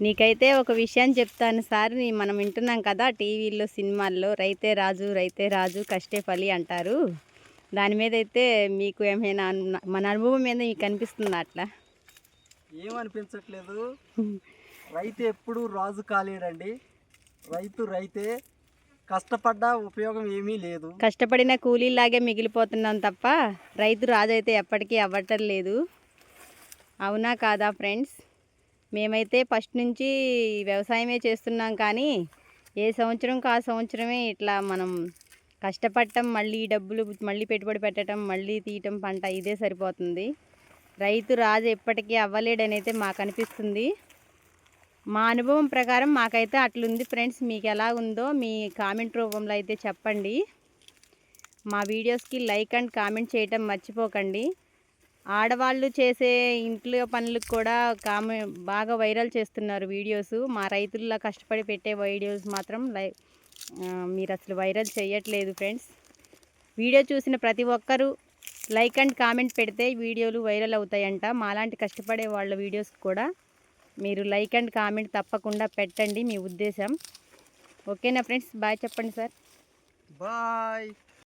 నీకైతే ఒక విషయం చెప్తాను సార్, మనం వింటున్నాం కదా టీవీల్లో సినిమాల్లో, రైతే రాజు కష్టే ఫలి అంటారు. దాని మీద అయితే మీకు ఏమైనా మన అనుభవం మీద మీకు అనిపిస్తుందా అట్లా? ఏమనిపించట్లేదు. రైతు ఎప్పుడు రాజు కాలేడండి. రైతు రైతే, కష్టపడ్డా ఉపయోగం ఏమీ లేదు. కష్టపడిన కూలీలాగే మిగిలిపోతున్నాం తప్ప రైతు రాజు అయితే ఎప్పటికీ అవ్వటం లేదు. అవునా కాదా ఫ్రెండ్స్? మేమైతే ఫస్ట్ నుంచి వ్యవసాయమే చేస్తున్నాం, కానీ ఏ సంవత్సరంకి ఆ సంవత్సరమే ఇట్లా మనం కష్టపడటం, మళ్ళీ డబ్బులు మళ్ళీ పెట్టుబడి పెట్టడం, మళ్ళీ తీయటం పంట, ఇదే సరిపోతుంది. రైతు రాజు ఎప్పటికీ అవ్వలేడని అయితే మాకు అనిపిస్తుంది. మా అనుభవం ప్రకారం మాకైతే అట్లుంది ఫ్రెండ్స్. మీకు ఎలా ఉందో మీ కామెంట్ రూపంలో అయితే చెప్పండి. మా వీడియోస్కి లైక్ అండ్ కామెంట్ చేయటం మర్చిపోకండి. ఆడవాళ్ళు చేసే ఇంట్లో పనులకు కూడా బాగా వైరల్ చేస్తున్నారు వీడియోస్. మా రైతుల్లా కష్టపడి పెట్టే వీడియోస్ మాత్రం మీరు అసలు వైరల్ చేయట్లేదు ఫ్రెండ్స్. వీడియో చూసిన ప్రతి ఒక్కరూ లైక్ అండ్ కామెంట్ పెడితే వీడియోలు వైరల్ అవుతాయంట. మాలాంటి కష్టపడే వాళ్ళ వీడియోస్ కూడా మీరు లైక్ అండ్ కామెంట్ తప్పకుండా పెట్టండి, మీ ఉద్దేశం. ఓకేనా ఫ్రెండ్స్? బాయ్ చెప్పండి సార్. బాయ్.